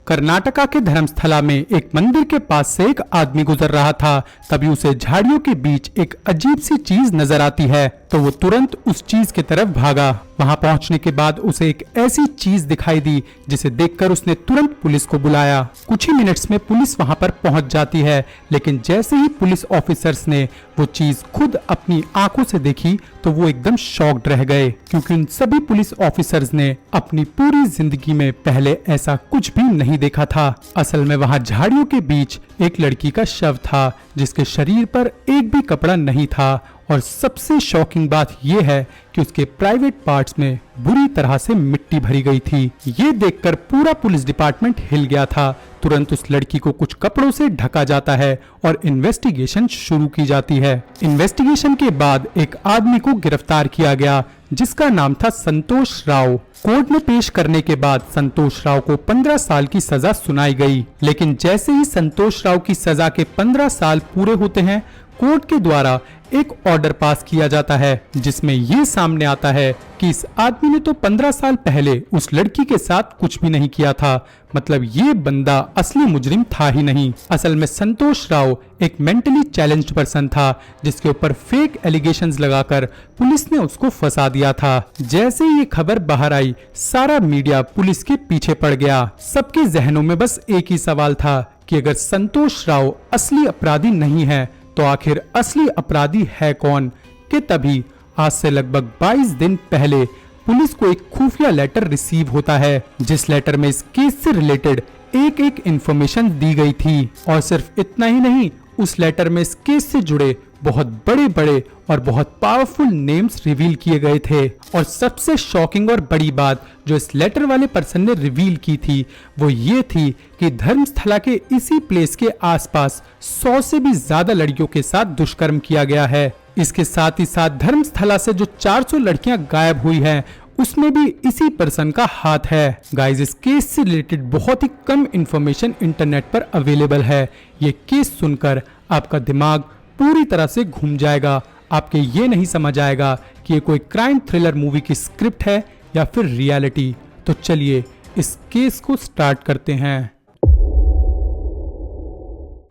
कर्नाटका के धर्मस्थला में एक मंदिर के पास से एक आदमी गुजर रहा था। तभी उसे झाड़ियों के बीच एक अजीब सी चीज नजर आती है, तो वो तुरंत उस चीज की तरफ भागा। वहां पहुंचने के बाद उसे एक ऐसी चीज दिखाई दी जिसे देखकर उसने तुरंत पुलिस को बुलाया। कुछ ही मिनट्स में पुलिस वहां पर पहुंच जाती है, लेकिन जैसे ही पुलिस ऑफिसर्स ने वो चीज खुद अपनी आंखों से देखी तो वो एकदम शॉक्ड रह गए, क्योंकि उन सभी पुलिस ऑफिसर्स ने अपनी पूरी जिंदगी में पहले ऐसा कुछ भी नहीं देखा था। असल में वहां झाड़ियों के बीच एक लड़की का शव था जिसके शरीर पर एक भी कपड़ा नहीं था, और सबसे शॉकिंग बात यह है कि उसके प्राइवेट पार्ट्स में बुरी तरह से मिट्टी भरी गई थी। ये देखकर पूरा पुलिस डिपार्टमेंट हिल गया था। तुरंत उस लड़की को कुछ कपड़ों से ढका जाता है और इन्वेस्टिगेशन शुरू की जाती है। इन्वेस्टिगेशन के बाद एक आदमी को गिरफ्तार किया गया जिसका नाम था संतोष राव। कोर्ट में पेश करने के बाद संतोष राव को 15 साल की सजा सुनाई गई, लेकिन जैसे ही संतोष राव की सजा के 15 साल पूरे होते हैं, कोर्ट के द्वारा एक ऑर्डर पास किया जाता है जिसमें ये सामने आता है कि इस आदमी ने तो 15 साल पहले उस लड़की के साथ कुछ भी नहीं किया था। मतलब ये बंदा असली मुजरिम था ही नहीं। असल में संतोष राव एक मेंटली चैलेंज्ड पर्सन था जिसके ऊपर फेक एलिगेशंस लगाकर पुलिस ने उसको फंसा दिया था। जैसे ये खबर बाहर आई, सारा मीडिया पुलिस के पीछे पड़ गया। सबके जहनों में बस एक ही सवाल था कि अगर संतोष राव असली अपराधी नहीं है तो आखिर असली अपराधी है कौन। कि तभी आज से लगभग 22 दिन पहले पुलिस को एक खुफिया लेटर रिसीव होता है, जिस लेटर में इस केस से रिलेटेड एक एक इंफॉर्मेशन दी गई थी। और सिर्फ इतना ही नहीं, उस लेटर में इस केस से जुड़े बहुत बड़े बड़े और बहुत पावरफुल नेम्स रिवील किए गए थे। और सबसे शॉकिंग और बड़ी बात जो इस लेटर वाले पर्सन ने रिवील की थी वो ये थी कि धर्मस्थला के इसी प्लेस के आसपास 100 से भी ज्यादा लड़कियों के साथ दुष्कर्म किया गया है। इसके साथ ही साथ धर्मस्थला से जो 400 लड़कियां गायब हुई हैं उसमें भी इसी पर्सन का हाथ है। गाइस, इस केस से रिलेटेड बहुत ही कम इंफॉर्मेशन इंटरनेट पर अवेलेबल है। ये केस सुनकर आपका दिमाग पूरी तरह से घूम जाएगा। आपके ये नहीं समझ आएगा कि ये कोई क्राइम थ्रिलर मूवी की स्क्रिप्ट है या फिर रियलिटी। तो चलिए इस केस को स्टार्ट करते हैं।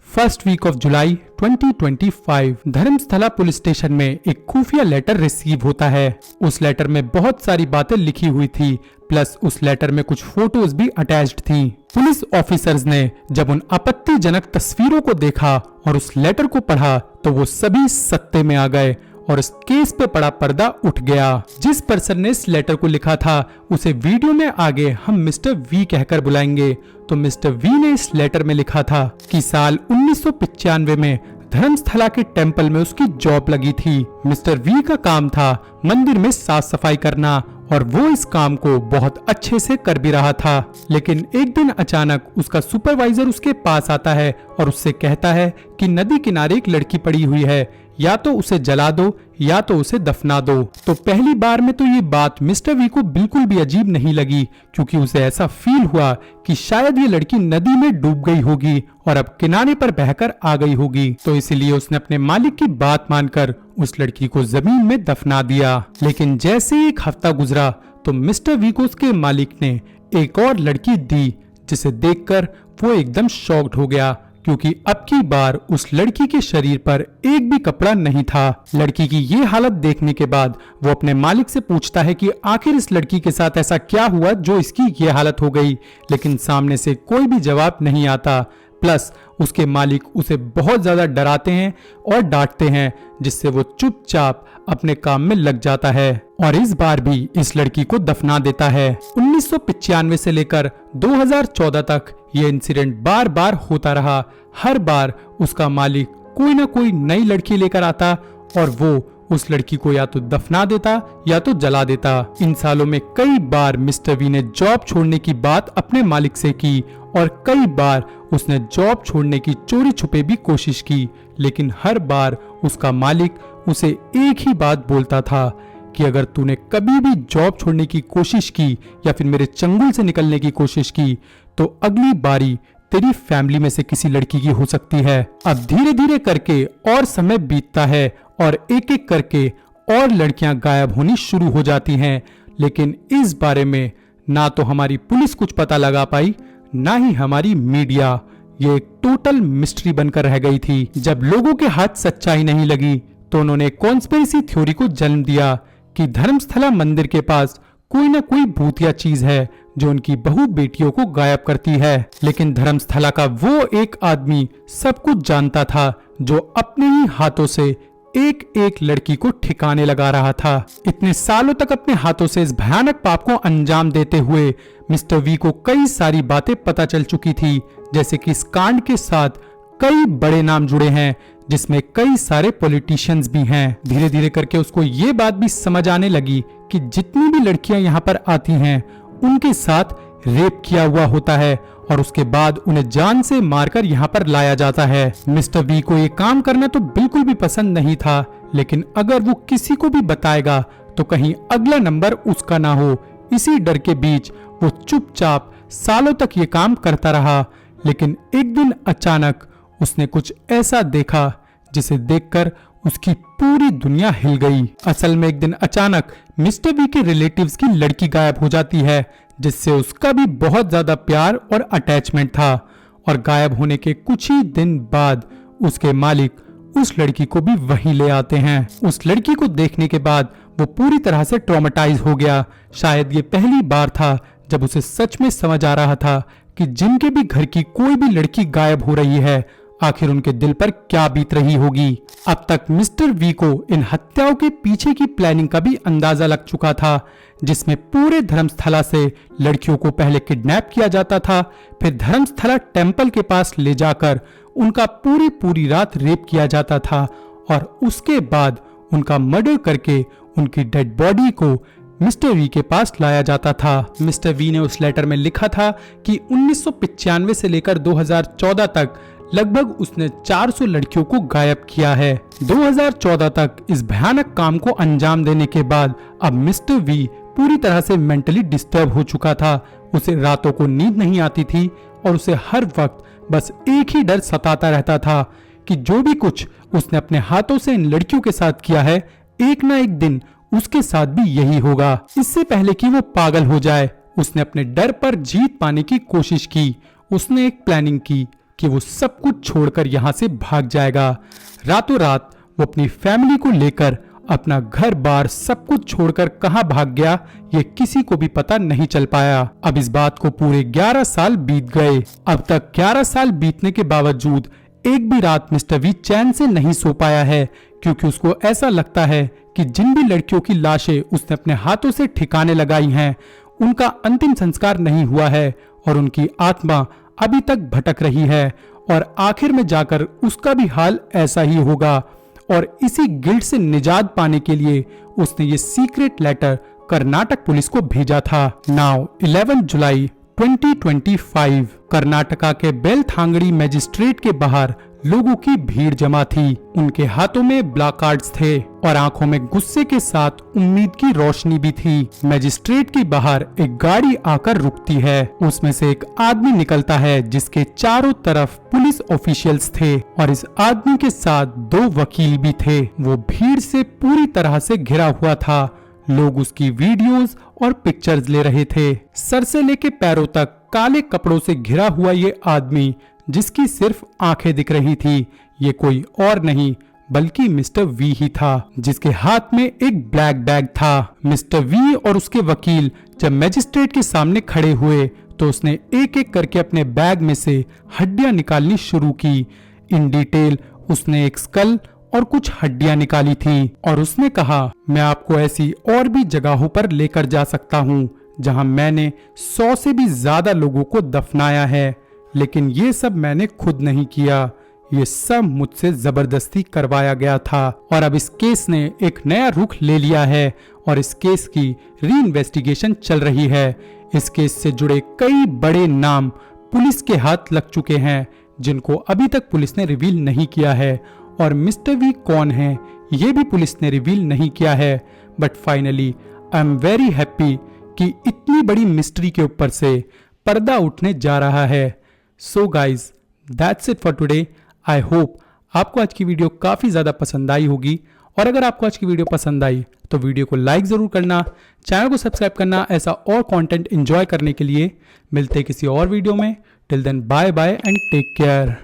First week of July 2025 Dharmasthala police station में एक खुफिया लेटर रिसीव होता है। उस लेटर में बहुत सारी बातें लिखी हुई थी, प्लस उस लेटर में कुछ फोटोज भी अटैच्ड थी। पुलिस ऑफिसर्स ने जब उन आपत्तिजनक तस्वीरों को देखा और उस लेटर को पढ़ा तो वो सभी सत्ते में आ गए और इस केस पे पड़ा पर्दा उठ गया। जिस पर्सन ने इस लेटर को लिखा था उसे वीडियो में आगे हम मिस्टर वी कहकर बुलाएंगे। तो मिस्टर वी ने इस लेटर में लिखा था कि साल 1995 में धर्मस्थला के टेंपल में उसकी जॉब लगी थी। मिस्टर वी का काम था मंदिर में साफ सफाई करना और वो इस काम को बहुत अच्छे से कर भी रहा था। लेकिन एक दिन अचानक उसका सुपरवाइजर उसके पास आता है और उससे कहता है कि नदी किनारे एक लड़की पड़ी हुई है, या तो उसे जला दो या तो उसे दफना दो। तो पहली बार में तो ये बात मिस्टर वी को बिल्कुल भी अजीब नहीं लगी, क्योंकि उसे ऐसा फील हुआ कि शायद ये लड़की नदी में डूब गई होगी और अब किनारे पर बहकर आ गई होगी। तो इसलिए उसने अपने मालिक की बात मानकर उस लड़की को जमीन में दफना दिया। लेकिन जैसे ही एक हफ्ता गुजरा तो मिस्टर वी को उसके मालिक ने एक और लड़की दी, जिसे देखकर वो एकदम शॉक्ड हो गया, क्योंकि अब की बार उस लड़की के शरीर पर एक भी कपड़ा नहीं था। लड़की की ये हालत देखने के बाद वो अपने मालिक से पूछता है कि आखिर इस लड़की के साथ ऐसा क्या हुआ जो इसकी ये हालत हो गई, लेकिन सामने से कोई भी जवाब नहीं आता। प्लस उसके मालिक उसे बहुत ज्यादा डराते हैं और डांटते हैं, जिससे वो चुपचाप अपने काम में लग जाता है और इस बार भी इस लड़की को दफना देता है। 1995 से लेकर 2014 तक ये इंसिडेंट बार बार होता रहा। हर बार उसका मालिक कोई ना कोई नई लड़की लेकर आता और वो उस लड़की को या तो दफना देता या तो जला देता। इन सालों में कई बार मिस्टर वी ने जॉब छोड़ने की बात अपने मालिक से की और कई बार उसने जॉब छोड़ने की चोरी छुपे भी कोशिश की, लेकिन हर बार उसका मालिक उसे एक ही बात बोलता था कि अगर तूने कभी भी जॉब छोड़ने की कोशिश की या फिर मेरे चंगुल से निकलने की कोशिश की तो अगली बारी तेरी फैमिली में से किसी लड़की की हो सकती है। अब धीरे धीरे करके और समय बीतता है और एक एक करके और लड़कियां गायब होनी शुरू हो जाती हैं, लेकिन इस बारे में ना तो हमारी पुलिस कुछ पता लगा पाई, ना ही हमारी मीडिया। ये एक टोटल मिस्ट्री बनकर रह गई थी। जब लोगों के हाथ सच्चाई नहीं लगी तो उन्होंने कॉन्स्पिरेसी थ्योरी को जन्म दिया कि धर्मस्थला मंदिर के पास कोई ना कोई भूतिया चीज है जो उनकी बहू बेटियों को गायब करती है। लेकिन धर्मस्थला का वो एक आदमी सब कुछ जानता था, जो अपने ही हाथों से एक एक लड़की को ठिकाने लगा रहा था। इतने सालों तक अपने हाथों से इस भयानक पाप को अंजाम देते हुए मिस्टर वी को कई सारी बातें पता चल चुकी थी, जैसे कि इस कांड के साथ कई बड़े नाम जुड़े हैं, जिसमें कई सारे पॉलिटिशियंस भी हैं। धीरे धीरे करके उसको ये बात भी समझ आने लगी कि जितनी भी लड़कियां यहाँ पर आती हैं उनके साथ रेप किया हुआ होता है और उसके बाद उन्हें जान से मारकर यहाँ पर लाया जाता है। मिस्टर वी को ये काम करना तो बिल्कुल भी पसंद नहीं था, लेकिन अगर वो किसी को भी बताएगा तो कहीं अगला नंबर उसका ना हो। इसी डर के बीच वो चुपचाप सालों तक ये काम करता रहा। लेकिन एक दिन अचानक उसने कुछ ऐसा देखा जिसे देखकर उसकी पूरी दुनिया हिल गई। असल में एक दिन अचानक मिस्टर वी के रिलेटिव्स की लड़की गायब हो जाती है, जिससे उसका भी बहुत ज्यादा प्यार और अटैचमेंट था। और गायब होने के कुछ ही दिन बाद उसके मालिक उस लड़की को भी वहीं ले आते हैं। उस लड़की को देखने के बाद वो पूरी तरह से ट्रॉमेटाइज हो गया। शायद ये पहली बार था जब उसे सच में समझ आ रहा था कि जिनके भी घर की कोई भी लड़की गायब हो रही है, आखिर उनके दिल पर क्या बीत रही होगी। अब तक मिस्टर वी को इन हत्याओं के पीछे की प्लानिंग का भी अंदाजा लग चुका था, जिसमें पूरे धर्मस्थला से लड़कियों को पहले किडनैप किया जाता था, फिर धर्मस्थला टेम्पल के पास ले जाकर उनका पूरी रात रेप किया जाता था और उसके बाद उनका मर्डर करके उनकी डेड बॉडी को मिस्टर वी के पास लाया जाता था। मिस्टर वी ने उस लेटर में लिखा था कि 1995 से लेकर 2014 तक लगभग उसने 400 लड़कियों को गायब किया है। 2014 तक इस भयानक काम को अंजाम देने के बाद अब मिस्टर वी पूरी तरह से मेंटली डिस्टर्ब हो चुका था। उसे रातों को नींद नहीं आती थी और उसे हर वक्त बस एक ही डर सताता रहता था कि जो भी कुछ उसने अपने हाथों से इन लड़कियों के साथ किया है, एक ना एक दिन उसके साथ भी यही होगा। इससे पहले कि वो पागल हो जाए, उसने अपने डर पर जीत पाने की कोशिश की। उसने एक प्लानिंग की कि वो सब कुछ छोड़कर यहाँ से भाग जाएगा। रातों रात वो अपनी फैमिली को लेकर अपना घर बार सब कुछ छोड़कर कहाँ भाग गया, ये किसी को भी पता नहीं चल पाया। अब इस बात को पूरे 11 साल बीत गए। अब तक 11 साल बीतने के बावजूद एक भी रात मिस्टर वी चैन से नहीं सो पाया है, क्योंकि उसको ऐसा लगता है कि जिन भी लड़कियों की लाशें उसने अपने हाथों से ठिकाने लगाई हैं, उनका अंतिम संस्कार नहीं हुआ है और उनकी आत्मा अभी तक भटक रही है और आखिर में जाकर उसका भी हाल ऐसा ही होगा। और इसी गिल्ट से निजात पाने के लिए उसने ये सीक्रेट लेटर कर्नाटक पुलिस को भेजा था। नाउ 11 जुलाई 2025 कर्नाटका के बेलथांगड़ी मैजिस्ट्रेट के बाहर लोगों की भीड़ जमा थी। उनके हाथों में प्लाकार्ड्स थे और आंखों में गुस्से के साथ उम्मीद की रोशनी भी थी। मैजिस्ट्रेट के बाहर एक गाड़ी आकर रुकती है। उसमें से एक आदमी निकलता है जिसके चारों तरफ पुलिस ऑफिशियल्स थे और इस आदमी के साथ 2 वकील भी थे। वो भीड़ से पूरी तरह से घिरा हुआ था। लोग उसकी वीडियोस और पिक्चर्स ले रहे थे। सर से लेके पैरों तक काले कपड़ों से घिरा हुआ ये आदमी, जिसकी सिर्फ आंखें दिख रही थी, ये कोई और नहीं बल्कि मिस्टर वी ही था, जिसके हाथ में एक ब्लैक बैग था। मिस्टर वी और उसके वकील जब मैजिस्ट्रेट के सामने खड़े हुए तो उसने एक एक करके अपने बैग में से हड्डियां निकालनी शुरू की। इन डिटेल उसने एक स्कल और कुछ हड्डियां निकाली थी और उसने कहा, मैं आपको ऐसी और भी जगहों पर लेकर जा सकता हूँ जहां मैंने 100 से भी ज्यादा लोगों को दफनाया है, लेकिन ये सब मैंने खुद नहीं किया, ये सब मुझसे जबरदस्ती करवाया गया था। और अब इस केस ने एक नया रुख ले लिया है और इस केस की री इन्वेस्टिगेशन चल रही है। इस केस से जुड़े कई बड़े नाम पुलिस के हाथ लग चुके हैं, जिनको अभी तक पुलिस ने रिवील नहीं किया है। और मिस्टर वी कौन है ये भी पुलिस ने रिवील नहीं किया है। But finally I am very happy कि इतनी बड़ी मिस्ट्री के ऊपर से पर्दा उठने जा रहा है। So guys, that's it for today. I hope आपको आज की वीडियो काफ़ी ज़्यादा पसंद आई होगी और अगर आपको आज की वीडियो पसंद आई तो वीडियो को लाइक ज़रूर करना, चैनल को सब्सक्राइब करना ऐसा और कंटेंट एंजॉय करने के लिए। मिलते हैं किसी और वीडियो में। Till then bye bye and take care.